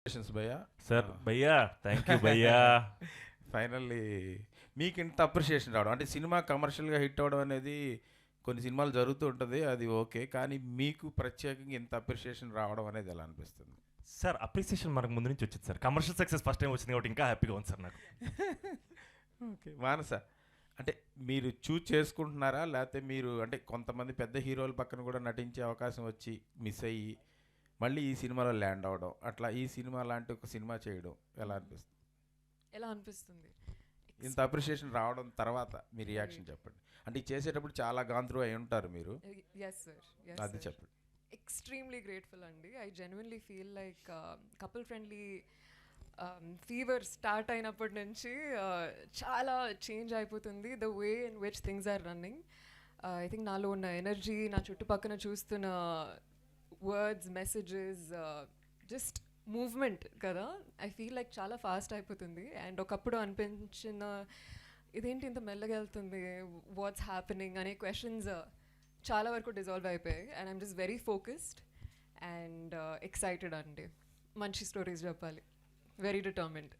భయ్యా సార్ భయ్యా thank you భయ్యా. ఫైనల్లీ మీకు ఇంత అప్రిషియేషన్ రావడం అంటే సినిమా కమర్షియల్గా హిట్ అవ్వడం అనేది కొన్ని సినిమాలు జరుగుతూ ఉంటుంది, అది ఓకే. కానీ మీకు ప్రత్యేకంగా ఇంత అప్రిషియేషన్ రావడం అనేది ఎలా అనిపిస్తుంది? సార్ అప్రిసియేషన్ మనకు ముందు నుంచి వచ్చింది sir. Commercial success first time వచ్చింది కాబట్టి ఇంకా హ్యాపీగా ఉంది సార్ నాకు. ఓకే మానస, అంటే మీరు చూజ్ చేసుకుంటున్నారా, లేకపోతే మీరు అంటే కొంతమంది పెద్ద హీరోల పక్కన కూడా నటించే అవకాశం వచ్చి మిస్ అయ్యి మళ్ళీ ఈ సినిమాలో ల్యాండ్ అవ్వడం, అట్లా ఈ సినిమా లాంటి ఒక సినిమా చేయడం ఎలా అనిపిస్తుంది? ఇంత అప్రిషియేషన్ రావడం తర్వాత మీ రియాక్షన్ చెప్పండి. అంటే ఇది చేసేటప్పుడు చాలా గాంత్రు అయి ఉంటారు మీరు. ఎస్ సార్, అది చెప్పండి. ఎక్స్ట్రీమ్లీ గ్రేట్ఫుల్ అండి. I genuinely feel like couple friendly fever start అయినప్పటి నుంచి చాలా చేంజ్ అయిపోతుంది the way in which things are running. I think నాలో ఉన్న ఎనర్జీ, నా చుట్టుపక్కన చూస్తున్న వర్డ్స్, మెసేజెస్, జస్ట్ మూవ్మెంట్ కదా, ఐ ఫీల్ లైక్ చాలా ఫాస్ట్ అయిపోతుంది. అండ్ ఒకప్పుడు అనిపించిన ఇదేంటి ఇంత మెల్లగా వెళ్తుంది, వాట్స్ హ్యాపెనింగ్ అనే క్వశ్చన్స్ చాలా వరకు డిజాల్వ్ అయిపోయాయి. And I'm just very focused and excited అండి. మంచి స్టోరీస్ చెప్పాలి, వెరీ డిటర్మిన్డ్.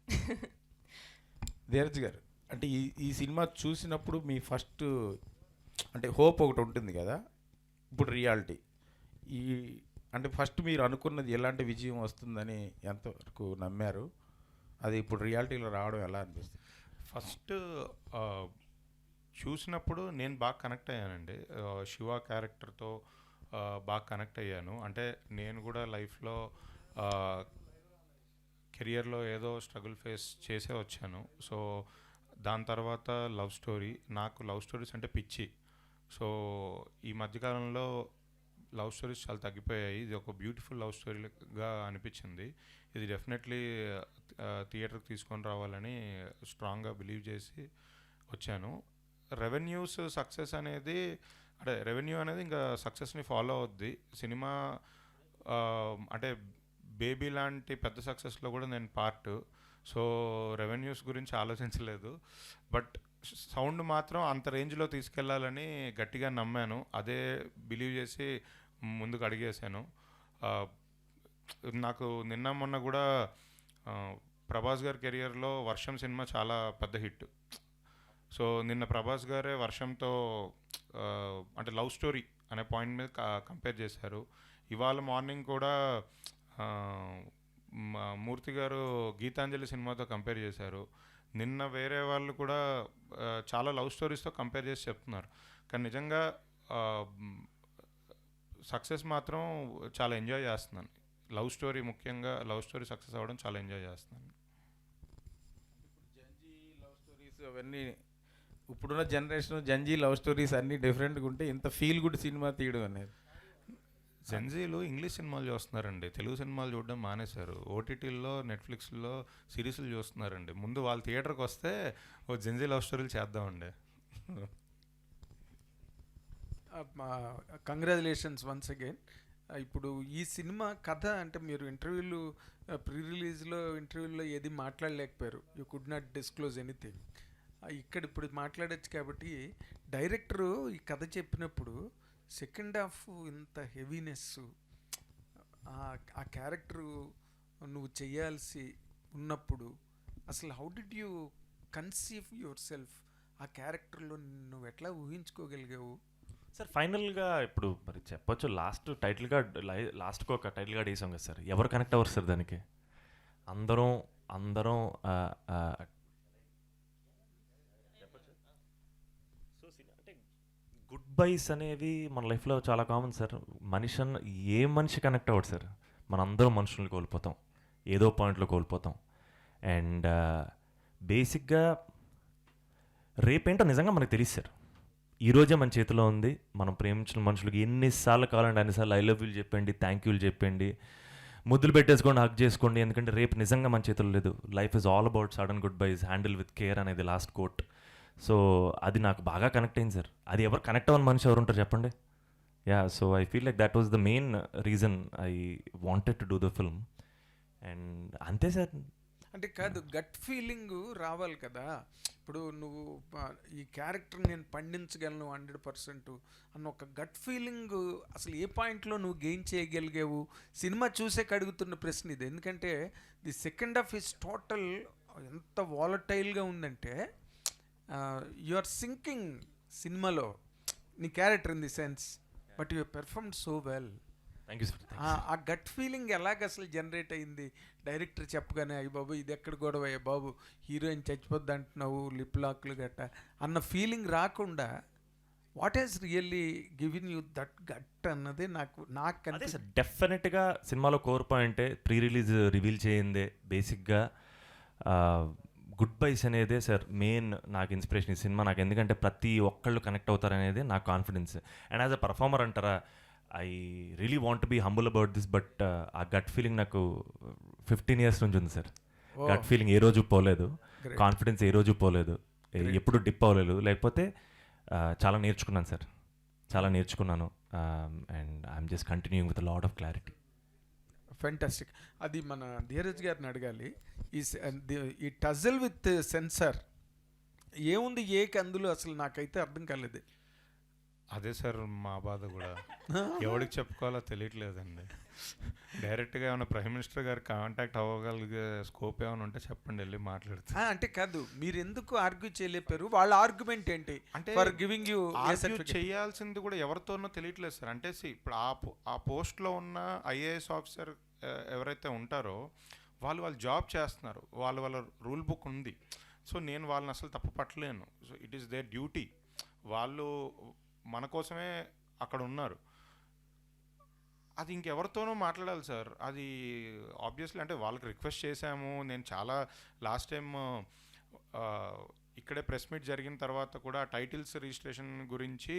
ధీరజ్ గారు, అంటే ఈ సినిమా చూసినప్పుడు మీ ఫస్ట్ అంటే హోప్ ఒకటి ఉంటుంది కదా, ఇప్పుడు రియాలిటీ ఈ అంటే ఫస్ట్ మీరు అనుకున్నది ఎలాంటి విజయం వస్తుందని ఎంతవరకు నమ్మారు, అది ఇప్పుడు రియాలిటీలో రావడం ఎలా అనిపిస్తుంది? ఫస్ట్ చూసినప్పుడు నేను బాగా కనెక్ట్ అయ్యానండి. శివ క్యారెక్టర్తో బాగా కనెక్ట్ అయ్యాను. అంటే నేను కూడా లైఫ్లో కెరియర్లో ఏదో స్ట్రగుల్ ఫేస్ చేసే వచ్చాను. సో దాని తర్వాత లవ్ స్టోరీ, నాకు లవ్ స్టోరీస్ అంటే పిచ్చి. సో ఈ మధ్యకాలంలో లవ్ స్టోరీస్ చాలా తగ్గిపోయాయి. ఇది ఒక బ్యూటిఫుల్ లవ్ స్టోరీగా అనిపించింది. ఇది డెఫినెట్లీ థియేటర్కి తీసుకొని రావాలని స్ట్రాంగ్గా బిలీవ్ చేసి వచ్చాను. రెవెన్యూస్ సక్సెస్ అనేది అంటే రెవెన్యూ అనేది ఇంకా సక్సెస్ని ఫాలో అవుద్ది. సినిమా అంటే బేబీ లాంటి పెద్ద సక్సెస్లో కూడా నేను పార్ట్. సో రెవెన్యూస్ గురించి ఆలోచించలేదు. బట్ సౌండ్ మాత్రం అంత రేంజ్లో తీసుకెళ్లాలని గట్టిగా నమ్మాను. అదే బిలీవ్ చేసి ముందుకు అడిగేశాను. నాకు నిన్న మొన్న కూడా ప్రభాస్ గారి కెరియర్లో వర్షం సినిమా చాలా పెద్ద హిట్. సో నిన్న ప్రభాస్ గారే వర్షంతో అంటే లవ్ స్టోరీ అనే పాయింట్ మీద కంపేర్ చేశారు. ఇవాళ మార్నింగ్ కూడా మూర్తి గారు గీతాంజలి సినిమాతో కంపేర్ చేశారు. నిన్న వేరే వాళ్ళు కూడా చాలా లవ్ స్టోరీస్తో కంపేర్ చేసి చెప్తున్నారు. కానీ నిజంగా సక్సెస్ మాత్రం చాలా ఎంజాయ్ చేస్తున్నాను. లవ్ స్టోరీ, ముఖ్యంగా లవ్ స్టోరీ సక్సెస్ అవ్వడం చాలా ఎంజాయ్ చేస్తున్నాను. జంజీ లవ్ స్టోరీస్ అవన్నీ ఇప్పుడున్న జనరేషన్ జంజీ లవ్ స్టోరీస్ అన్నీ డిఫరెంట్గా ఉంటే ఇంత ఫీల్ గుడ్ సినిమా తీయడం అనేది. జెన్జీలు ఇంగ్లీష్ సినిమాలు చూస్తున్నారండి, తెలుగు సినిమాలు చూడడం మానేశారు. ఓటీటీల్లో, నెట్ఫ్లిక్స్లో సిరీస్లు చూస్తున్నారండి. ముందు వాళ్ళు థియేటర్కి వస్తే ఓ జెన్జీ లవ్ స్టోరీలు చేద్దామండి. Congratulations once again. ఇప్పుడు ఈ సినిమా కథ అంటే మీరు ఇంటర్వ్యూలు ప్రీ రిలీజ్లో ఇంటర్వ్యూల్లో ఏది మాట్లాడలేకపోయారు, you could not disclose anything. ఇక్కడ ఇప్పుడు మాట్లాడచ్చు కాబట్టి డైరెక్టరు ఈ కథ చెప్పినప్పుడు సెకండ్ హాఫ్ ఇంత హెవీనెస్, ఆ క్యారెక్టరు నువ్వు చేయాల్సి ఉన్నప్పుడు అసలు how did you conceive yourself? ఆ క్యారెక్టర్లో నువ్వు ఎట్లా ఊహించుకోగలిగావు? సార్ ఫైనల్గా ఇప్పుడు మరి చెప్పొచ్చు, లాస్ట్కి ఒక టైటిల్ కార్డ్ వేసాం కదా సార్, ఎవరు కనెక్ట్ అవ్వరు సార్ దానికి? అందరం అంటే గుడ్ బైస్ అనేవి మన లైఫ్లో చాలా కామన్ సార్. ఏ మనిషి కనెక్ట్ అవ్వడు సార్. మనందరం మనుషుల్ని కోల్పోతాం, ఏదో పాయింట్లో కోల్పోతాం. అండ్ బేసిక్గా రేపేంటో నిజంగా మనకు తెలియదు సార్. ఈరోజే మన చేతిలో ఉంది. మనం ప్రేమించిన మనుషులకి ఎన్నిసార్లు కావాలంటే అన్నిసార్లు ఐ లవ్ యూలు చెప్పండి, థ్యాంక్ యూలు చెప్పండి, ముద్దులు పెట్టేసుకోండి, హక్ చేసుకోండి. ఎందుకంటే రేపు నిజంగా మన చేతిలో లేదు. Life is all about sudden goodbyes, handle with care అనేది లాస్ట్ కోట్. సో అది నాకు బాగా కనెక్ట్ అయింది సార్. అది ఎవరు కనెక్ట్ అవ్వని మనిషి ఎవరు ఉంటారు చెప్పండి? Yeah, so I feel like that was the main reason I wanted to do the film. And అంతే సార్. అంటే కాదు, గట్ ఫీలింగ్ రావాలి కదా. ఇప్పుడు నువ్వు ఈ క్యారెక్టర్ నేను పండించగలను 100% అన్న ఒక గట్ ఫీలింగ్ అసలు ఏ పాయింట్లో నువ్వు గెయిన్ చేయగలిగావు? సినిమా చూసే అడుగుతున్న ప్రశ్న ఇది. ఎందుకంటే the second half is total ఎంత వాలటైల్గా ఉందంటే యు ఆర్ సింకింగ్ సినిమాలో నీ character in the sense, but you performed so well. Thank you sir. ఆ గట్ ఫీలింగ్ ఎలాగ అసలు జనరేట్ అయింది? డైరెక్టర్ చెప్పగానే అయ్యి బాబు ఇది ఎక్కడ గొడవ, అయ్యా బాబు హీరోయిన్ చచ్చిపోద్ది అంటున్నావు, లిప్ లాక్లు గట్ట అన్న ఫీలింగ్ రాకుండా what is really giving you that gut అన్నది నాకు అదే సార్, డెఫినెట్గా సినిమాలో కోర్ పాయింటే ప్రీ రిలీజ్ రివీల్ చేయిందే. బేసిక్గా గుడ్ బైస్ అనేదే సార్ మెయిన్ నాకు ఇన్స్పిరేషన్ ఈ సినిమా. నాకు ఎందుకంటే ప్రతి ఒక్కళ్ళు కనెక్ట్ అవుతారనేది నాకు confidence. And as a performer అంటారా, I really want be humble about this, but ఆ గట్ ఫీలింగ్ నాకు 15 years నుంచి ఉంది సార్. గట్ ఫీలింగ్ ఏ రోజు పోలేదు, కాన్ఫిడెన్స్ ఏ రోజు పోలేదు, ఎప్పుడు డిప్ అవ్వలేదు. లేకపోతే చాలా నేర్చుకున్నాను సార్, చాలా నేర్చుకున్నాను. And I'm just continuing with lot of clarity. Fantastic. అది మన ధీరజ్ గారిని అడగాలి. ఈ టజల్ విత్ సెన్సార్ ఏముంది ఏకి అందులో అసలు నాకైతే అర్థం కాలేదు. అదే సార్ మా బాధ కూడా, ఎవరికి చెప్పుకోవాలో తెలియట్లేదండి. డైరెక్ట్గా ఏమైనా ప్రైమ్ మినిస్టర్ గారు కాంటాక్ట్ అవ్వగలిగే స్కోప్ ఏమైనా ఉంటే చెప్పండి, వెళ్ళి మాట్లాడుతా. అంటే కాదు, మీరు ఎందుకు ఆర్గ్యూ చేయలేపారు? వాళ్ళ ఆర్గ్యుమెంట్ ఏంటి అంటే ఫర్ గివింగ్ యూ చేయాల్సింది కూడా ఎవరితోనో తెలియట్లేదు సార్. అంటే ఇప్పుడు ఆ పోస్ట్లో ఉన్న ఐఏఎస్ ఆఫీసర్ ఎవరైతే ఉంటారో వాళ్ళు జాబ్ చేస్తున్నారు, వాళ్ళ రూల్ బుక్ ఉంది. సో నేను వాళ్ళని అసలు తప్పు పట్టలేను. So it is their duty. వాళ్ళు మన కోసమే అక్కడ ఉన్నారు. అది ఇంకెవరితోనో మాట్లాడాలి సార్. అది ఆబ్వియస్లీ అంటే వాళ్ళకి రిక్వెస్ట్ చేశాము. నేను చాలా లాస్ట్ టైం ఇక్కడే ప్రెస్ మీట్ జరిగిన తర్వాత కూడా టైటిల్స్ రిజిస్ట్రేషన్ గురించి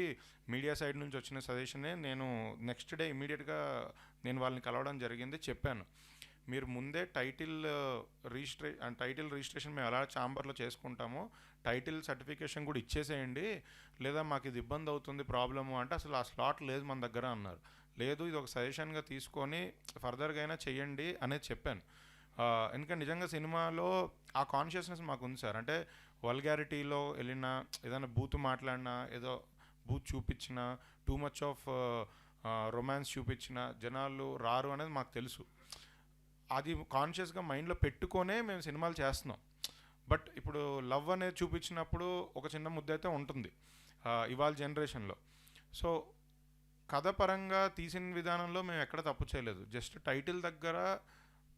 మీడియా సైడ్ నుంచి వచ్చిన సజెషనే నేను నెక్స్ట్ డే ఇమీడియట్గా నేను వాళ్ళని కలవడం జరిగింది. చెప్పాను, మీరు ముందే టైటిల్ రిజిస్ట్రేషన్ మేము ఎలా ఛాంబర్లో చేసుకుంటామో టైటిల్ సర్టిఫికేషన్ కూడా ఇచ్చేసేయండి, లేదా మాకు ఇది ఇబ్బంది అవుతుంది ప్రాబ్లము అంటే అసలు ఆ స్లాట్ లేదు మన దగ్గర అన్నారు. లేదు, ఇది ఒక సజెషన్గా తీసుకొని ఫర్దర్గా అయినా చెయ్యండి అనేది చెప్పాను. ఎందుకంటే నిజంగా సినిమాలో ఆ కాన్షియస్నెస్ మాకు ఉంది సార్. అంటే వల్గారిటీలో వెళ్ళినా, ఏదైనా బూత్ మాట్లాడినా, ఏదో బూత్ చూపించినా, టూ మచ్ ఆఫ్ రొమాన్స్ చూపించినా జనాలు రారు అనేది మాకు తెలుసు. అది కాన్షియస్గా మైండ్లో పెట్టుకొనే మేము సినిమాలు చేస్తున్నాం. బట్ ఇప్పుడు లవ్ అనేది చూపించినప్పుడు ఒక చిన్న ముద్ద అయితే ఉంటుంది ఇవాళ జనరేషన్లో. సో కథ పరంగా తీసిన విధానంలో మేము ఎక్కడ తప్పు చేయలేదు. జస్ట్ టైటిల్ దగ్గర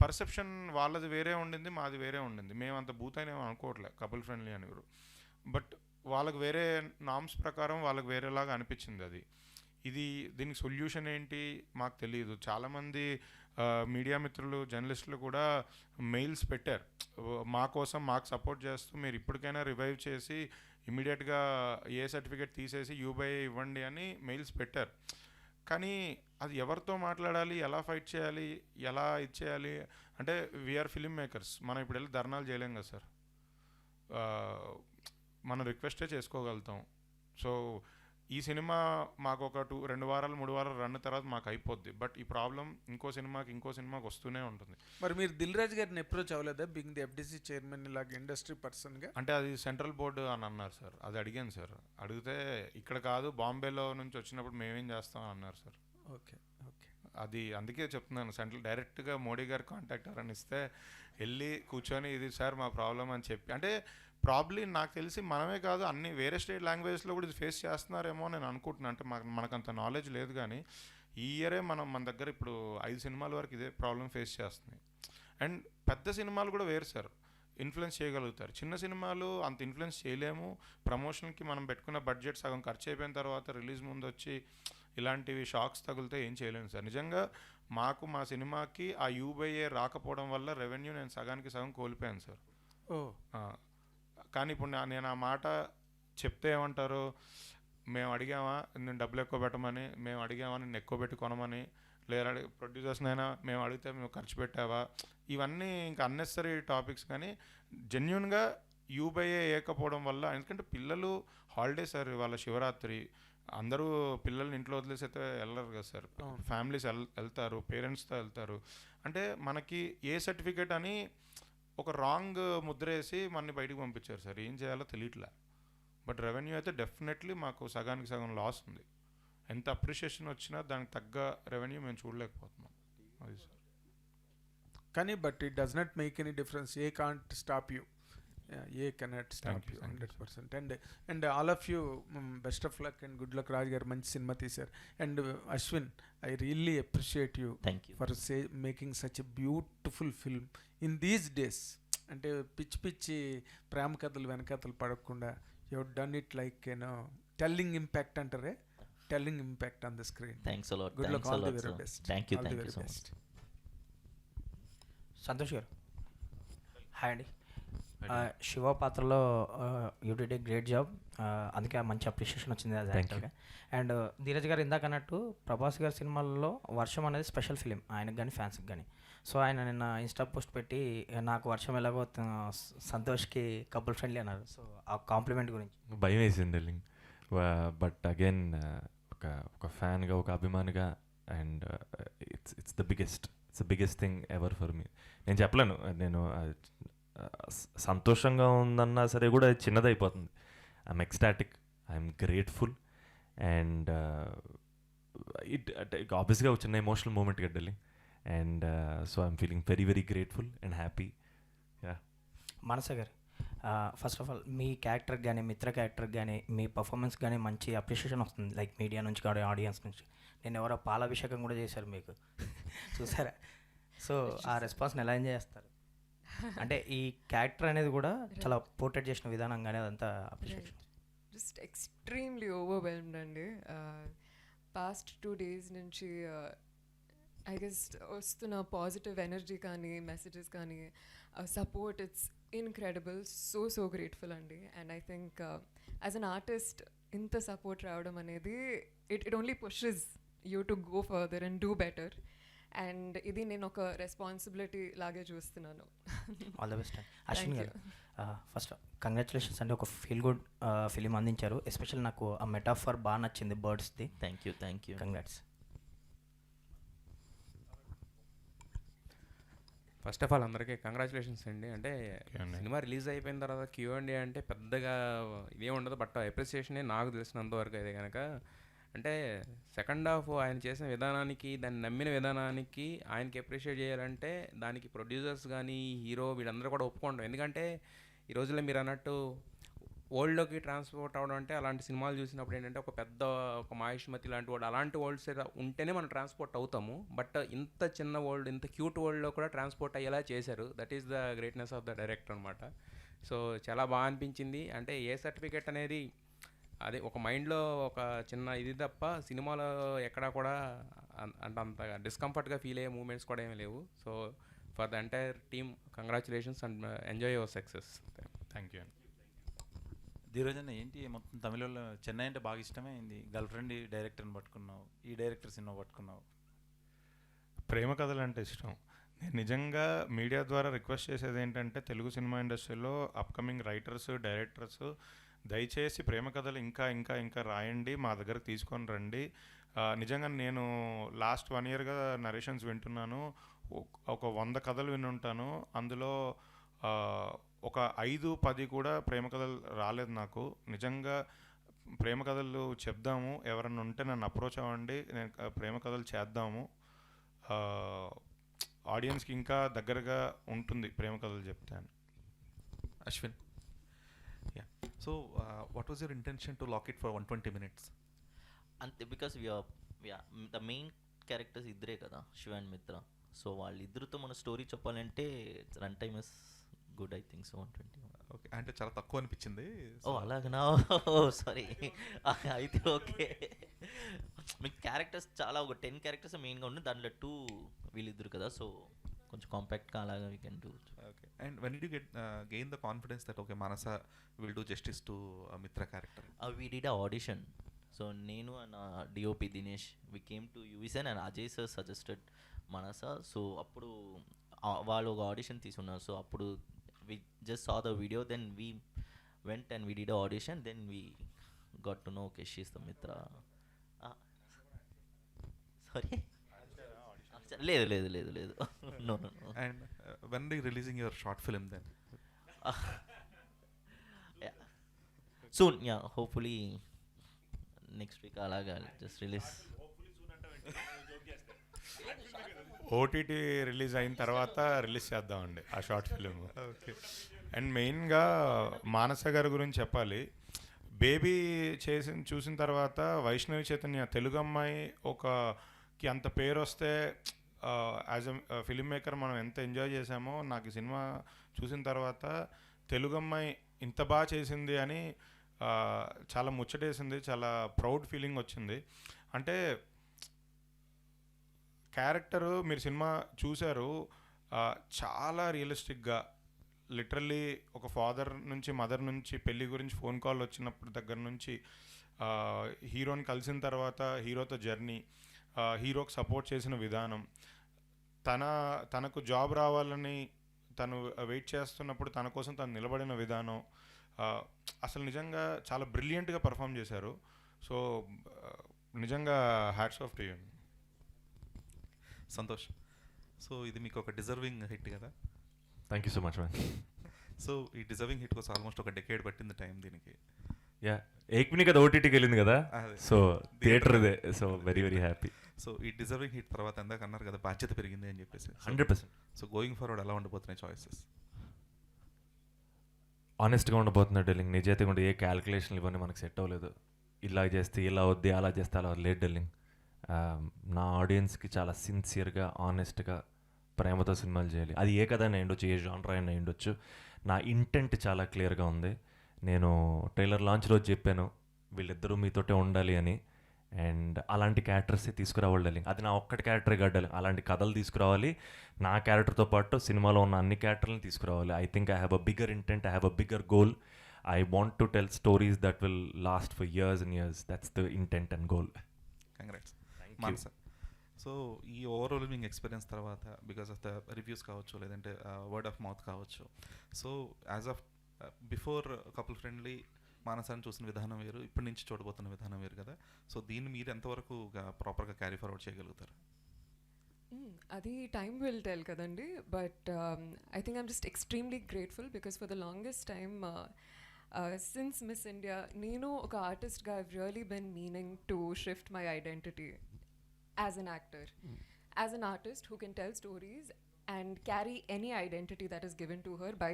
పర్సెప్షన్ వాళ్ళది వేరే ఉండింది, మాది వేరే ఉండింది. మేము అంత బూత్ అయినా అనుకోవట్లే కపుల్ ఫ్రెండ్లీ అని. బట్ వాళ్ళకి వేరే నామ్స్ ప్రకారం వాళ్ళకి వేరేలాగా అనిపించింది. అది దీనికి సొల్యూషన్ ఏంటి మాకు తెలియదు. చాలామంది మీడియా మిత్రులు, జర్నలిస్టులు కూడా మెయిల్స్ పెట్టారు మా కోసం, మాకు సపోర్ట్ చేస్తూ మీరు ఇప్పటికైనా రివైవ్ చేసి ఇమీడియట్గా ఏ సర్టిఫికేట్ తీసేసి యూబై ఇవ్వండి అని మెయిల్స్ పెట్టారు. కానీ అది ఎవరితో మాట్లాడాలి, ఎలా ఫైట్ చేయాలి, ఎలా ఇది చేయాలి అంటే వీఆర్ ఫిలిం మేకర్స్. మనం ఇప్పుడు వెళ్ళి ధర్నాలు చేయలేం కదా సార్. మనం రిక్వెస్టే చేసుకోగలుగుతాం. సో ఈ సినిమా మాకు ఒక 2 వారాలు 3 వారాలు రన్ తర్వాత మాకు అయిపోద్ది. బట్ ఈ ప్రాబ్లం ఇంకో సినిమాకి వస్తూనే ఉంటుంది. మరి మీరు దిల్ రాజు గారిని అప్రోచ్ అవ్వలేదా బింగ్ ది ఎఫ్డిసి చైర్మన్ ఇలాగ ఇండస్ట్రీ పర్సన్గా? అంటే అది సెంట్రల్ బోర్డు అని అన్నారు సార్. అది అడిగాను సార్. అడిగితే ఇక్కడ కాదు, బాంబేలో నుంచి వచ్చినప్పుడు మేమేం చేస్తాం అని అన్నారు సార్. Okay okay. అది అందుకే చెప్తున్నాను, సెంట్రల్ డైరెక్ట్గా మోడీ గారు కాంటాక్ట్ ఎవరని ఇస్తే వెళ్ళి కూర్చొని ఇది సార్ మా ప్రాబ్లం అని చెప్పి, అంటే ప్రాబ్లీ నాకు తెలిసి మనమే కాదు అన్ని వేరే స్టేట్ లాంగ్వేజ్లో కూడా ఇది ఫేస్ చేస్తున్నారేమో నేను అనుకుంటున్నాను. అంటే మనకంత నాలెడ్జ్ లేదు, కానీ ఈ ఇయరే మన దగ్గర ఇప్పుడు 5 సినిమాల వరకు ఇదే ప్రాబ్లం ఫేస్ చేస్తున్నాయి. అండ్ పెద్ద సినిమాలు కూడా వేరు సార్, ఇన్ఫ్లుయెన్స్ చేయగలుగుతారు. చిన్న సినిమాలు అంత ఇన్ఫ్లుయెన్స్ చేయలేము. ప్రమోషన్కి మనం పెట్టుకున్న బడ్జెట్ సగం ఖర్చు అయిపోయిన తర్వాత రిలీజ్ ముందు వచ్చి ఇలాంటివి షాక్స్ తగిలితే ఏం చేయలేము సార్. నిజంగా మా సినిమాకి ఆ యూబైఏ రాకపోవడం వల్ల రెవెన్యూ నేను సగానికి సగం కోల్పోయాను సార్. కానీ ఇప్పుడు నేను ఆ మాట చెప్తే ఏమంటారు, మేము అడిగామా నేను డబ్బులు ఎక్కువ పెట్టమని, మేము అడిగామా నేను ఎక్కువ పెట్టి కొనమని, లేదా ప్రొడ్యూసర్స్నైనా మేము అడిగితే మేము ఖర్చు పెట్టావా, ఇవన్నీ ఇంకా అన్నెసరీ టాపిక్స్. కానీ జెన్యున్గా యూబైఏ వేయకపోవడం వల్ల, ఎందుకంటే పిల్లలు హాలిడేస్ సార్, వాళ్ళ శివరాత్రి, అందరూ పిల్లల్ని ఇంట్లో వదిలేసి అయితే వెళ్ళరు కదా సార్. ఫ్యామిలీస్ వెళ్తారు, పేరెంట్స్తో వెళ్తారు. అంటే మనకి ఏ సర్టిఫికేట్ అని ఒక రాంగ్ ముద్ర వేసి మనని బయటికి పంపించారు సార్. ఏం చేయాలో తెలియట్లే. బట్ రెవెన్యూ అయితే డెఫినెట్లీ మాకు సగానికి సగం లాస్ ఉంది. ఎంత అప్రిషియేషన్ వచ్చినా దానికి తగ్గ రెవెన్యూ మేము చూడలేకపోతున్నాం. అది సార్. కానీ but it does not make any difference. I can't stop you. I cannot stop you 100%. And all of you best of luck and good luck. Raj గారు మంచి సినిమా తీశారు. And Ashwin, I really appreciate you thank you. For making such a beautiful film in these days. అంటే పిచ్చి ప్రేమ కథలు వెనకథలు పడకుండా you done it like telling impact అంటారే, telling impact on the screen. Thanks a lot. Good luck. Thanks all the a lot very sir. Best. Thank you. All the thank you very so best. Santosh గారు hi అండి. శివ పాత్రలో you did a great job. అందుకే ఆ మంచి appreciation వచ్చింది అది యాక్టర్గా. And Dheeraj గారు ఇందాక అన్నట్టు ప్రభాస్ గారి సినిమాల్లో వర్షం అనేది స్పెషల్ ఫిలిం ఆయనకు కానీ ఫ్యాన్స్కి కానీ. సో ఆయన నిన్న ఇన్స్టా పోస్ట్ పెట్టి నాకు వర్షం ఎలాగో సంతోష్కి కపుల్ ఫ్రెండ్లీ అన్నారు. సో ఆ కాంప్లిమెంట్ గురించి భయం వేసింది డార్లింగ్. బట్ అగైన్ ఒక ఫ్యాన్గా, ఒక అభిమానిగా, and it's the biggest thing ever for me. నేను చెప్పలేను, నేను సంతోషంగా ఉందన్నా సరే కూడా అది చిన్నదైపోతుంది. I'm ecstatic, I'm grateful, and ఆబ్వియస్గా ఒక చిన్న ఎమోషనల్ మూమెంట్ గడ్డలి. And so I'm feeling very very grateful and happy. Manasa గారు, ఫస్ట్ ఆఫ్ ఆల్ మీ క్యారెక్టర్కి కానీ మిత్ర క్యారెక్టర్కి కానీ మీ పర్ఫార్మెన్స్ కానీ మంచి అప్రిషియేషన్ వస్తుంది, లైక్ మీడియా నుంచి కానీ ఆడియన్స్ నుంచి. నేను ఎవరో పాలాభిషేకం కూడా చేశారు మీకు చూసారా? సో ఆ రెస్పాన్స్ని ఎలా ఎంజాయ్ చేస్తారు? అంటే ఈ క్యారెక్టర్ అనేది కూడా చాలా పోర్ట్రేట్ చేసిన విధానం కానీ అదంతా అప్రిషియేషన్. జస్ట్ ఎక్స్ట్రీమ్లీ ఓవర్వెల్మ్డ్ అండి. పాస్ట్ 2 days నుంచి ఐ గెస్ వస్తున్న పాజిటివ్ ఎనర్జీ కానీ మెసేజెస్ కానీ support, it's incredible. So grateful అండి. And I think as an artist ఇంత సపోర్ట్ రావడం అనేది it only pushes you to go further and do better. And ఇది నేను ఒక రెస్పాన్సిబిలిటీ లాగే చూస్తున్నాను. All the best. అశ్విన్ గారు, ఫస్ట్ కంగ్రాచులేషన్స్ అండి. ఒక ఫీల్ గుడ్ ఫిలిం అందించారు. ఎస్పెషల్ నాకు ఆ మెటాఫర్ బాగా నచ్చింది, బర్డ్స్ది. Thank you. Thank you. Congrats. First of all అందరికీ కంగ్రాచులేషన్స్ అండి. అంటే అండి. సినిమా రిలీజ్ అయిపోయిన తర్వాత Q&A అంటే పెద్దగా ఇదే ఉండదు, బట్ అప్రిసియేషనే నాకు తెలిసినంతవరకు అయితే కనుక. అంటే సెకండ్ హాఫ్ ఆయన చేసిన విధానానికి, దాన్ని నమ్మిన విధానానికి ఆయనకి అప్రిషియేట్ చేయాలంటే దానికి ప్రొడ్యూసర్స్ కానీ హీరో వీళ్ళందరూ కూడా ఒప్పుకుంటాం. ఎందుకంటే ఈ రోజుల్లో మీరు అన్నట్టు వరల్డ్లోకి ట్రాన్స్పోర్ట్ అవ్వడం అంటే అలాంటి సినిమాలు చూసినప్పుడు ఏంటంటే ఒక మహేష్మతి లాంటి వాడు, అలాంటి వరల్డ్స్ ఉంటేనే మనం ట్రాన్స్పోర్ట్ అవుతాము. బట్ ఇంత చిన్న వరల్డ్, ఇంత క్యూట్ వరల్డ్లో కూడా ట్రాన్స్పోర్ట్ అయ్యేలా చేశారు. That is the greatness of the director అనమాట. సో చాలా బాగా అనిపించింది. అంటే ఏ సర్టిఫికేట్ అనేది అదే ఒక మైండ్లో ఒక చిన్న ఇది తప్ప సినిమాలో ఎక్కడా కూడా అంటే అంత డిస్కంఫర్ట్గా ఫీల్ అయ్యే మూమెంట్స్ కూడా ఏమీ లేవు. So for the entire team congratulations and enjoy your success. Thank you అండి. ధీరజన్న ఏంటి మొత్తం తమిళలో చెన్నై అంటే బాగా ఇష్టమైంది. గర్ల్ ఫ్రెండ్ డైరెక్టర్ని పట్టుకున్నావు, ఈ డైరెక్టర్ సినిమా పట్టుకున్నావు. ప్రేమ కథలు అంటే ఇష్టం. నేను నిజంగా మీడియా ద్వారా రిక్వెస్ట్ చేసేది ఏంటంటే తెలుగు సినిమా ఇండస్ట్రీలో అప్కమింగ్ రైటర్స్, డైరెక్టర్స్ దయచేసి ప్రేమ కథలు ఇంకా ఇంకా ఇంకా రాయండి, మా దగ్గరకు తీసుకొని రండి. నిజంగా నేను లాస్ట్ 1 yearగా నరేషన్స్ వింటున్నాను. ఒక 100 కథలు వినుంటాను. అందులో ఒక 5-10 కూడా ప్రేమ కథలు రాలేదు నాకు. నిజంగా ప్రేమ కథలు చెప్దాము, ఎవరన్నా ఉంటే నన్ను అప్రోచ్ అవ్వండి, నేను ప్రేమ కథలు చేద్దాము. ఆడియన్స్కి ఇంకా దగ్గరగా ఉంటుంది ప్రేమ కథలు చెప్తే అని. Ashwin. Yeah. So, what was your intention to lock it for 120 minutes? అంతే, బికాస్ ద మెయిన్ క్యారెక్టర్స్ ఇద్దరే కదా, శివ అండ్ మిత్ర. సో వాళ్ళిద్దరితో మన స్టోరీ చెప్పాలంటే run time is good, I think so 120. Okay, అంటే చాలా తక్కువ అనిపించింది. ఓ అలాగనా, సారీ. అయితే ఓకే, మీకు క్యారెక్టర్స్ చాలా ఒక 10 క్యారెక్టర్స్ మెయిన్గా ఉంది, దాంట్లో 2 వీళ్ళిద్దరు కదా, సో కొంచెం కాంపాక్ట్గా అలాగా we can do. Okay, and when did you gain the confidence that okay Manasa will do justice to Mitra character? We did a audition. So నేను and DOP Dinesh we came to USN and Ajay sir suggested Manasa. So అప్పుడు వాళ్ళు ఒక audition తీసుకున్నారు. So అప్పుడు we just saw the video, then we went and we did an audition, then we got to know okay she's the Mitra. Sorry, లేదు లేదు లేదు లేదు no no no. And when are you releasing your short film then? Soon yeah hopefully next week అలాగా just release. OTT release అయిన తర్వాత release చేద్దామండి ఆ short film. Okay. And మెయిన్గా మానస గారి గురించి చెప్పాలి. బేబీ చూసిన తర్వాత వైష్ణవి చైతన్య తెలుగు అమ్మాయి కి అంత పేరు వస్తే యాజ్ ఎ ఫిలిం మేకర్ మనం ఎంత ఎంజాయ్ చేసామో నాకు ఈ సినిమా చూసిన తర్వాత తెలుగు అమ్మాయి ఇంత బాగా చేసింది అని చాలా ముచ్చటేసింది, చాలా ప్రౌడ్ ఫీలింగ్ వచ్చింది. అంటే క్యారెక్టరు మీరు సినిమా చూశారు, చాలా రియలిస్టిక్గా లిటరల్లీ ఒక ఫాదర్ నుంచి మదర్ నుంచి పెళ్ళి గురించి ఫోన్ కాల్ వచ్చినప్పుడు దగ్గర నుంచి హీరోని కలిసిన తర్వాత హీరోతో జర్నీ, హీరోకి సపోర్ట్ చేసిన విధానం, తనకు జాబ్ రావాలని తను వెయిట్ చేస్తున్నప్పుడు తన కోసం తను నిలబడిన విధానం, అసలు నిజంగా చాలా బ్రిలియంట్గా పర్ఫామ్ చేశారు. సో నిజంగా hats off to you. Santosh, so ఇది మీకు ఒక డిజర్వింగ్ హిట్ కదా. Thank you so much man. So ఈ డిజర్వింగ్ హిట్ కోసం ఆల్మోస్ట్ ఒక డెకేడ్ పట్టింది టైం దీనికి. యా ఏక్మిని కదా ఓటీటీకి వెళ్ళింది కదా, అదే. సో థియేటర్ ఇదే. So very very happy. So ఈ డిజర్వింగ్ హిట్ తర్వాత ఎందాక అన్నారు కదా బాధ్యత పెరిగింది అని చెప్పేసి. 100%. సో గోయింగ్ ఫార్వర్డ్ ఎలా ఉండబోతున్నాయి చాయిసెస్? ఆనెస్ట్గా ఉండబోతున్నాడు డెల్లింగ్. నిజాయితీగా ఉండే ఏ క్యాలిక్యులేషన్లు ఇవన్నీ మనకు సెట్ అవ్వలేదు. ఇలా చేస్తే ఇలా వద్ది, అలా చేస్తే అలా లేదు డెల్లింగ్. నా ఆడియన్స్కి చాలా సిన్సియర్గా ఆనెస్ట్గా ప్రేమతో సినిమాలు చేయాలి. అది ఏ కథ అయినా అయ్యుండొచ్చు, ఏ జానర్ అయినా అయ్యుండొచ్చు. నా ఇంటెంట్ చాలా క్లియర్గా ఉంది. నేను ట్రైలర్ లాంచ్ రోజు చెప్పాను వీళ్ళిద్దరూ మీతోటే ఉండాలి అని. అండ్ అలాంటి క్యారెక్టర్సే తీసుకురావాలి డెల్లింగ్. అది నా ఒక్కటి క్యారెక్టరే కాదు, అలాంటి కథలు తీసుకురావాలి. నా క్యారెక్టర్తో పాటు సినిమాలో ఉన్న అన్ని క్యారెక్టర్లను తీసుకురావాలి. I think I have a bigger intent, I have a bigger goal. I want to tell stories that will last for years and years. That's the intent and goal. Congrats Manasa. So ఈ overwhelming experience తర్వాత because of the reviews కావచ్చు, లేదంటే word of mouth కావచ్చు, so as of before couple friendly మానసాన్ని చూసిన విధానం వేరు, ఇప్పటి నుంచి చూడబోతున్న విధానం వేరు కదా. సో దీన్ని మీరు ఎంతవరకు ప్రాపర్గా క్యారీ ఫార్వర్డ్ చేయగలుగుతారు? అది టైమ్ విల్ టెల్ కదండి. But I think I'm just extremely grateful because for the longest time since miss India నేను ఒక ఆర్టిస్ట్గా I've really Ben meaning to shift my identity as an actor, as an artist who can tell stories and carry any identity that is given to her by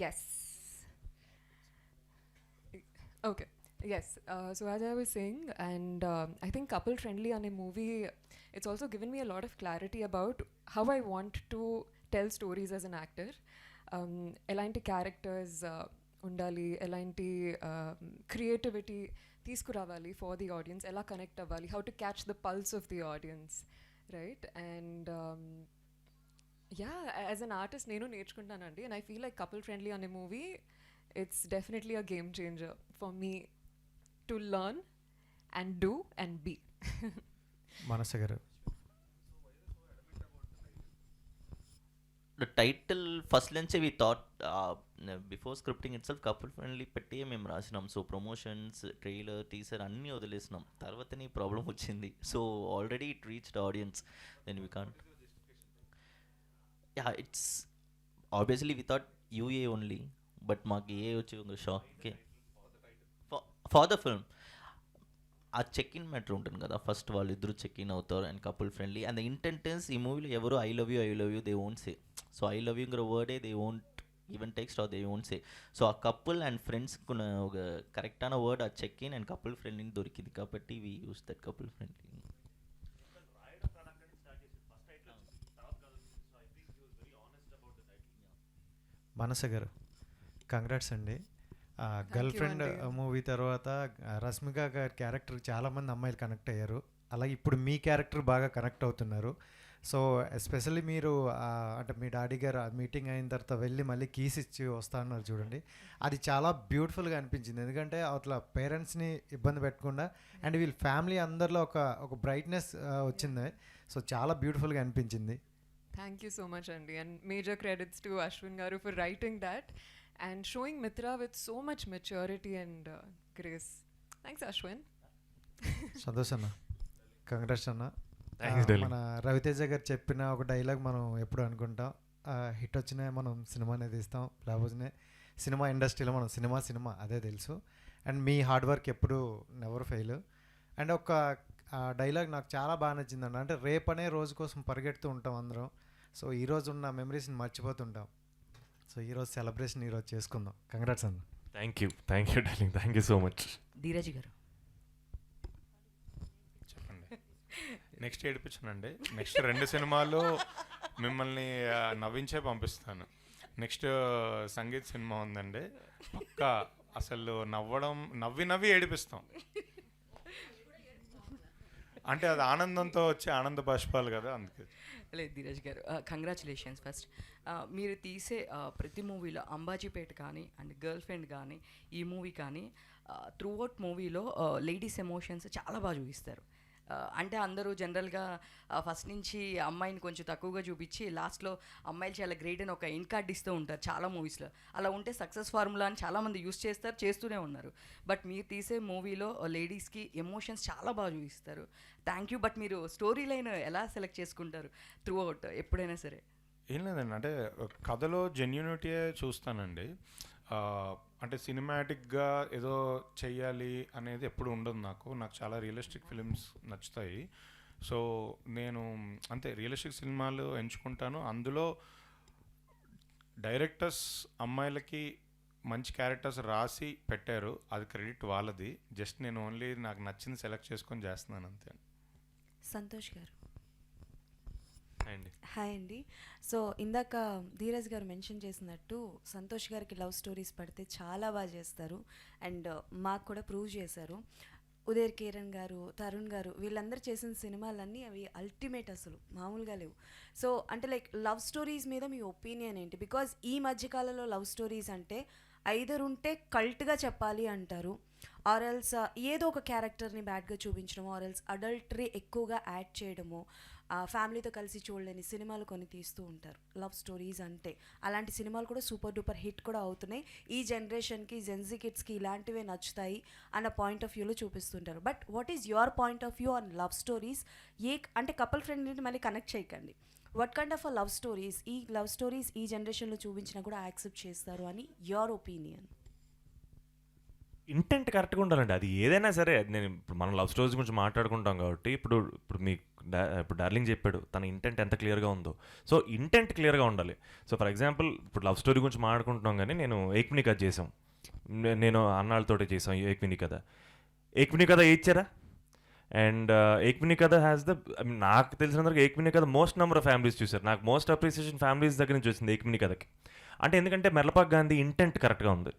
yes okay. Yes, so as I was saying, and I think Couple Friendly on a movie, it's also given me a lot of clarity about how I want to tell stories as an actor. Elanti characters undali, elanti creativity తీసుకురావాలి for the audience, ఎలా connect అవ్వాలి, how to catch the pulse of the audience, right? And yeah, as an artist నేను నేర్చుకుంటానండి, and I feel like Couple Friendly on a movie, it's definitely a game changer for me to learn and do and be. Manasa garu, the title first lunch we thought before scripting itself couple friendly పెట్టి మేము రాసినాం. So promotions, trailer, teaser అన్నీ వదిలేసినాం. తర్వాతనే ఈ problem వచ్చింది. So already it reached audience, then we can't. Yeah it's obviously we thought UA only, but మాకు A వచ్చి ఉంది shock. Okay for the film ఆ చెక్ ఇన్ మ్యాటర్ ఉంటుంది కదా, ఫస్ట్ వాళ్ళు ఇద్దరు చెక్ ఇన్ అవుతారు and couple friendly. And the intent is ఈ మూవీలో ఎవరు I love you they won't say. So I love యూங்கிற వర్డే they won't even text or they won't say. So ఆ కపుల్ అండ్ ఫ్రెండ్స్కి ఒక కరెక్టాன వర్డ్ ఆ check in and couple friendly దొరికింది కాబట్టి we use that couple friendly. Manasa garu, congrats అండి. గర్ల్ ఫ్రెండ్ మూవీ తర్వాత రష్మిక గారి క్యారెక్టర్ చాలామంది అమ్మాయిలు కనెక్ట్ అయ్యారు. అలాగే ఇప్పుడు మీ క్యారెక్టర్ బాగా కనెక్ట్ అవుతున్నారు. సో ఎస్పెషల్లీ మీరు అంటే మీ డాడీ గారు మీటింగ్ అయిన తర్వాత వెళ్ళి మళ్ళీ కీస్ ఇచ్చి వస్తున్నారు చూడండి, అది చాలా బ్యూటిఫుల్గా అనిపించింది. ఎందుకంటే అవతల పేరెంట్స్ని ఇబ్బంది పెట్టకుండా అండ్ వీళ్ళ ఫ్యామిలీ అందరిలో ఒక బ్రైట్నెస్ వచ్చింది. సో చాలా బ్యూటిఫుల్గా అనిపించింది. Thank you so much, Andy, and major credits to Ashwin Garu for writing that and showing Mitra with so much maturity and grace. Thanks, Ashwin. Santosh అన్న, కంగ్రాట్స్ అన్న. Thanks, darling. మన రవితేజ గారు చెప్పిన ఒక డైలాగ్ మనం ఎప్పుడు అనుకుంటాం, హిట్ వచ్చినా మనం సినిమానే తీస్తాం, లేకపోతే సినిమా ఇండస్ట్రీలో మనం సినిమా అదే తెలుసు. అండ్ మీ హార్డ్ వర్క్ ఎప్పుడు నెవర్ ఫెయిల్. అండ్ ఒక డైలాగ్ నాకు చాలా బాగా నచ్చిందండి. అంటే రేపు అనే రోజు కోసం పరిగెడుతూ ఉంటాం అందరం. సో ఈరోజు ఉన్న మెమరీస్ని మర్చిపోతుంటాం. సో ఈరోజు సెలబ్రేషన్ ఈరోజు చేసుకుందాం. కంగ్రాట్స్ అన్న. Thank you darling, thank you so much. Dheeraj గారు చెప్పండి. నెక్స్ట్ ఏడిపించానండి. నెక్స్ట్ 2 సినిమాలు మిమ్మల్ని నవ్వించే పంపిస్తాను. నెక్స్ట్ సంగీత్ సినిమా ఉందండి, పక్కా అసలు నవ్వి ఏడిపిస్తాం. అంటే అది ఆనందంతో వచ్చే ఆనంద బాష్పాలు కదా, అందుకే. లేదు ధీరజ్ గారు, కంగ్రాచులేషన్స్ ఫస్ట్. మీరు తీసే ప్రతి మూవీలో అంబాజీపేట కానీ అండ్ గర్ల్ ఫ్రెండ్ కానీ ఈ మూవీ కానీ త్రూ అవుట్ మూవీలో లేడీస్ ఎమోషన్స్ చాలా బాగా చూపిస్తారు. అంటే అందరూ జనరల్గా ఫస్ట్ నుంచి అమ్మాయిని కొంచెం తక్కువగా చూపించి లాస్ట్లో అమ్మాయిలు చాలా గ్రేట్ అని ఒక ఎండ్ కార్డ్ ఇస్తూ ఉంటారు చాలా మూవీస్లో. అలా ఉంటే సక్సెస్ ఫార్ములా అని చాలామంది యూస్ చేస్తూనే ఉన్నారు. బట్ మీరు తీసే మూవీలో లేడీస్కి ఎమోషన్స్ చాలా బాగా చూపిస్తారు. Thank you. బట్ మీరు స్టోరీ లైన్ ఎలా సెలెక్ట్ చేసుకుంటారు త్రూ అవుట్ ఎప్పుడైనా సరే? ఏం లేదండి, అంటే కథలో జెన్యూనిటీయే చూస్తానండి. అంటే సినిమాటిక్గా ఏదో చెయ్యాలి అనేది ఎప్పుడు ఉండదు నాకు చాలా రియలిస్టిక్ ఫిలిమ్స్ నచ్చుతాయి. సో నేను అంతే రియలిస్టిక్ సినిమాలు ఎంచుకుంటాను. అందులో డైరెక్టర్స్ అమ్మాయిలకి మంచి క్యారెక్టర్స్ రాసి పెట్టారు, అది క్రెడిట్ వాళ్ళది. జస్ట్ నేను ఓన్లీ నాకు నచ్చింది సెలెక్ట్ చేసుకొని చేస్తున్నాను అంతే. సంతోష్ గారు. అండి హాయ్ అండి. సో ఇందాక ధీరజ్ గారు మెన్షన్ చేసినట్టు సంతోష్ గారికి లవ్ స్టోరీస్ పడితే చాలా బాగా చేస్తారు అండ్ మాకు కూడా ప్రూవ్ చేశారు. ఉదయ్ కిరణ్ గారు, తరుణ్ గారు వీళ్ళందరూ చేసిన సినిమాలన్నీ అవి అల్టిమేట్, అసలు మామూలుగా లేవు. సో అంటే లైక్ లవ్ స్టోరీస్ మీద మీ ఒపీనియన్ ఏంటి? బికాజ్ ఈ మధ్యకాలంలో లవ్ స్టోరీస్ అంటే ఐదర్ ఉంటే కల్ట్గా చెప్పాలి అంటారు, ఆర్ఎల్స్ ఏదో ఒక క్యారెక్టర్ని బ్యాడ్గా చూపించడము, ఆర్ఎల్స్ అడల్టరీ ఎక్కువగా యాడ్ చేయడము, ఫ్యామిలీతో కలిసి చూడలేని సినిమాలు కొన్ని తీస్తూ ఉంటారు లవ్ స్టోరీస్ అంటే. అలాంటి సినిమాలు కూడా సూపర్ డూపర్ హిట్ కూడా అవుతున్నాయి. ఈ జనరేషన్కి జెన్జీ కిడ్స్కి ఇలాంటివే నచ్చుతాయి అన్న పాయింట్ ఆఫ్ వ్యూలో చూపిస్తుంటారు. But what is your point of view on love stories? అంటే కపుల్ ఫ్రెండ్ని మళ్ళీ కనెక్ట్ చేయకండి. What kind of love stories ఈ జనరేషన్లో చూపించినా కూడా యాక్సెప్ట్ చేస్తారు అని యువర్ ఒపీనియన్? ఇంటెంట్ కరెక్ట్గా ఉండాలండి. అది ఏదైనా సరే. నేను ఇప్పుడు మనం లవ్ స్టోరీస్ గురించి మాట్లాడుకుంటాం కాబట్టి ఇప్పుడు ఇప్పుడు డార్లింగ్ చెప్పాడు తన ఇంటెంట్ ఎంత క్లియర్గా ఉందో. సో ఇంటెంట్ క్లియర్గా ఉండాలి. సో ఫర్ ఎగ్జాంపుల్ ఇప్పుడు లవ్ స్టోరీ గురించి మాట్లాడుకుంటున్నాం కానీ నేను ఏక్మిని కథ చేసాం, నేను అన్నాళ్ళతోటే చేసాం ఏక్మిని కథ. ఏక్మిని కథ ఇచ్చారా? అండ్ ఏక్మిని కథ హ్యాస్ నాకు తెలిసినందుకు ఏక్మిని కథ మోస్ట్ నెంబర్ ఆఫ్ ఫ్యామిలీస్ చూశారు. నాకు మోస్ట్ అప్రిసియేషన్ ఫ్యామిలీస్ దగ్గర నుంచి వచ్చింది ఏక్మిని కథకి. అంటే ఎందుకంటే మెర్లపాక్ గాంధీ ఇంటెంట్ కరెక్ట్గా ఉంది.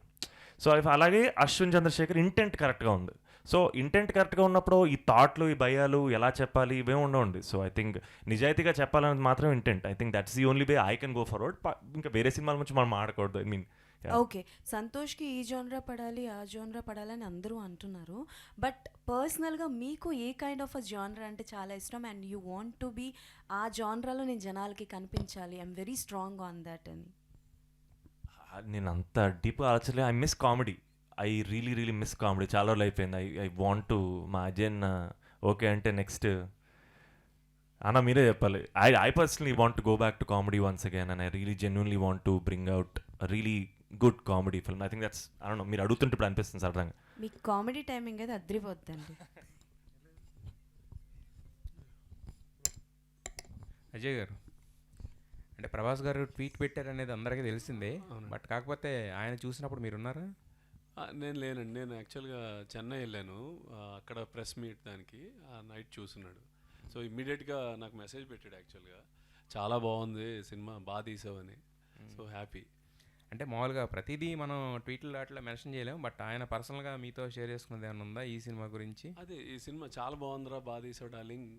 సో అలాగే అశ్విన్ చంద్రశేఖర్ ఇంటెంట్ కరెక్ట్గా ఉంది. సో ఇంటెంట్ కరెక్ట్గా ఉన్నప్పుడు ఈ థాట్లు, ఈ భయాలు ఎలా చెప్పాలి ఇవేమి ఉండవండి. సో ఐ థింక్ నిజాయితీగా చెప్పాలనేది మాత్రం intent. I think that's the only way I can go forward. ఇంకా వేరే సినిమాల నుంచి మనం మాట్లాడకూడదు. ఐ మీన్ ఓకే, సంతోష్కి ఈ జోనరా పడాలి ఆ జోనరా పడాలని అందరూ అంటున్నారు. బట్ పర్సనల్గా మీకు ఏ కైండ్ ఆఫ్ అ జానరా అంటే చాలా ఇష్టం and you want to be ఆ జానరాలో నేను జనాలకి కనిపించాలి, I'm very strong on that అని? నేను అంత డీప్గా ఆలోచనలే. I miss comedy. I really miss comedy. చాలా రోజులు అయిపోయింది. ఐ వాంట్ టు మా అజయన్ ఓకే అంటే నెక్స్ట్ అన్న మీరే చెప్పాలి. I personally want to go back to comedy once again and I really genuinely want to bring out really good comedy film. I think that's I don't know, మీరు అడుగుతుంటే ఇప్పుడు అనిపిస్తుంది సరదాగా. మీకు కామెడీ టైమింగ్ అయితే అద్రిపోద్దండి. అజయ్ గారు, అంటే ప్రభాస్ గారు ట్వీట్ పెట్టారనేది అందరికీ తెలిసిందే. బట్ కాకపోతే ఆయన చూసినప్పుడు మీరున్నారా? నేను లేనండి. నేను యాక్చువల్గా చెన్నై వెళ్ళాను, అక్కడ ప్రెస్ మీట్ దానికి నైట్ చూస్తున్నాడు. సో ఇమ్మీడియట్గా నాకు మెసేజ్ పెట్టాడు యాక్చువల్గా, చాలా బాగుంది సినిమా, బాగా తీసావని. So happy. అంటే మామూలుగా ప్రతిదీ మనం ట్వీట్లు అట్లా మెన్షన్ చేయలేము, బట్ ఆయన పర్సనల్గా మీతో షేర్ చేసుకున్నది ఏమైనా ఉందా ఈ సినిమా గురించి? అదే ఈ సినిమా చాలా బాగుందిరా, బాగా తీసావు డార్లింగ్,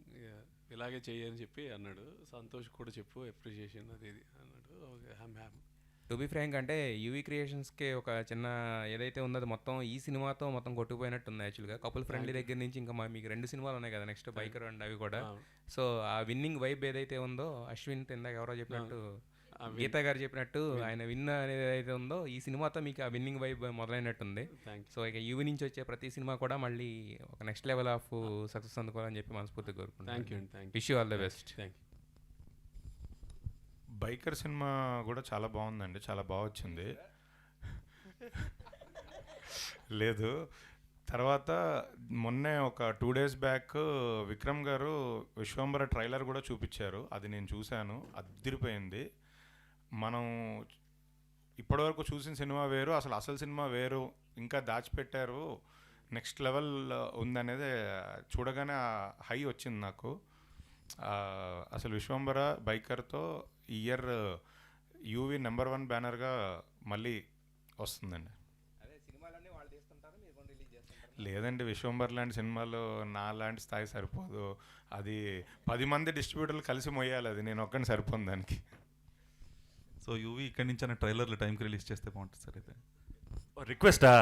ఇలాగే చెయ్యని చెప్పి అన్నాడు. సంతోష్ కూడా చెప్పు అప్రిషియేషన్ అది ఇది అన్నాడు. Okay, hmm. To be frank అంటే యూవీ క్రియేషన్స్కి ఒక చిన్న ఏదైతే ఉందో అది మొత్తం ఈ సినిమాతో మొత్తం కొట్టుకుపోయినట్టు ఉంది యాక్చువల్గా. కపుల్ ఫ్రెండ్లీ దగ్గర నుంచి ఇంకా మీకు 2 సినిమాలు ఉన్నాయి కదా నెక్స్ట్, బైకర్ అండ్ అవి కూడా. సో ఆ విన్నింగ్ వైబ్ ఏదైతే ఉందో, అశ్విన్ ఇందాక ఎవరో చెప్పినట్టు, గీతా గారు చెప్పినట్టు, ఆయన విన్ అనేది ఏదైతే ఉందో ఈ సినిమాతో మీకు ఆ విన్నింగ్ వైబ్ మొదలైనట్టుంది. సో ఇక యూవీ నుంచి వచ్చే ప్రతి సినిమా కూడా మళ్ళీ ఒక నెక్స్ట్ లెవెల్ ఆఫ్ సక్సెస్ అందుకోవాలని చెప్పి మనస్ఫూర్తిగా కోరుకుంటున్నాను. Wish you all the best. Thank you. Biker cinema కూడా చాలా బాగుందండి, చాలా బాగా వచ్చింది. లేదు, తర్వాత మొన్నే ఒక 2 days బ్యాక్ విక్రమ్ గారు విశ్వంబర ట్రైలర్ కూడా చూపించారు, అది నేను చూశాను, అదిరిపోయింది. మనం ఇప్పటివరకు చూసిన సినిమా వేరు, అసలు సినిమా వేరు, ఇంకా దాచిపెట్టారు, నెక్స్ట్ లెవెల్ ఉందనేది చూడగానే హై వచ్చింది నాకు. అసలు విశ్వంబర బైకర్తో ఈ ఇయర్ యూవీ నెంబర్ 1 బ్యానర్గా మళ్ళీ వస్తుందండి. లేదండి, విశ్వంబర్ లాంటి సినిమాలు నా లాంటి స్థాయి సరిపోదు, అది 10 మంది డిస్ట్రిబ్యూటర్లు కలిసి మొయ్యాలి, అది నేను ఒక్కడిని సరిపోను దానికి. సో యూవీ ఇక్కడి నుంచి అన్న ట్రైలర్లు టైంకి రిలీజ్ చేస్తే బాగుంటుంది సార్. అయితే రిక్వెస్టా?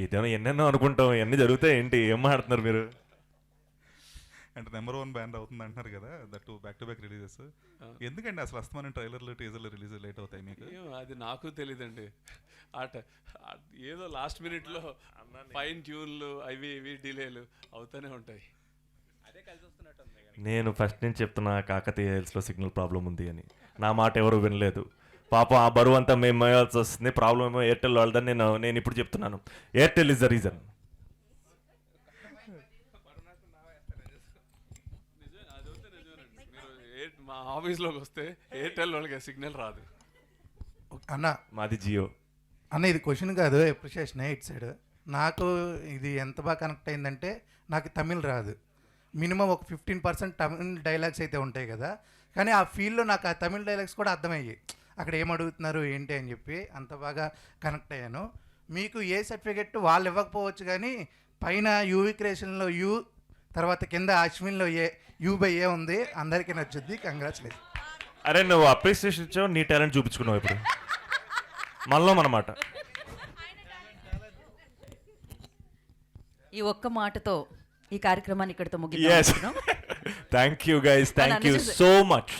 ఏదైనా ఎన్నెన్నో అనుకుంటాం, ఎన్ని జరుగుతాయి ఏంటి, ఏం మాట్లాడుతున్నారు మీరు? అంటే నెంబర్ 1 బ్యాండ్ అవుతుంది అంటున్నారు కదా, that back to back releases. ఎందుకండి అసలు అస్తమానం ట్రైలర్లు టీజర్లు రిలీజ్ లేట్ అవుతాయి మీకు? అది నాకు తెలియదండి. ఏదో లాస్ట్ మినిట్లో ఫైన్ ట్యూన్లు అవి ఇవి డిలేలు అవుతూనే ఉంటాయి. నేను ఫస్ట్ నుంచి చెప్తున్నా కాకతీయ హిల్స్లో సిగ్నల్ ప్రాబ్లం ఉంది అని, నా మాట ఎవరు వినలేదు. పాపం ఆ బరువు అంతా మేము మోయాల్సి వస్తుంది, ప్రాబ్లం ఏమో ఎయిర్టెల్ వాళ్ళదని నేను ఇప్పుడు చెప్తున్నాను. Airtel is the reason. మా ఆఫీస్లోకి వస్తే ఎయిర్టెల్ వాళ్ళకి సిగ్నల్ రాదు. అన్న మాది జియో. అన్న ఇది క్వశ్చన్ కాదు, అప్రిషియేషన్ ఇట్ సైడ్. నాకు ఇది ఎంత బాగా కనెక్ట్ అయిందంటే, నాకు తమిళ్ రాదు, మినిమం ఒక 15% తమిళ్ డైలాగ్స్ అయితే ఉంటాయి కదా, కానీ ఆ ఫీల్డ్లో నాకు ఆ తమిళ్ డైలాగ్స్ కూడా అర్థమయ్యాయి, అక్కడ ఏం అడుగుతున్నారు ఏంటి అని చెప్పి అంత బాగా కనెక్ట్ అయ్యాను. మీకు ఏ సర్టిఫికెట్ వాళ్ళు ఇవ్వకపోవచ్చు, కానీ పైన యూవీ క్రియేషన్లో యూ, తర్వాత కింద అశ్విన్లో యూ/ఏ ఉంది, అందరికీ నచ్చుద్ది. కంగ్రాచులేషన్. అరే నువ్వు అప్రిసియేషన్ ఇచ్చావు, నీ టాలెంట్ చూపించుకున్నావు ఇప్పుడు మనలో అన్నమాట. ఈ ఒక్క మాటతో ఈ కార్యక్రమాన్ని ఇక్కడితో ముగిద్దాం. Thank you guys, thank you so much.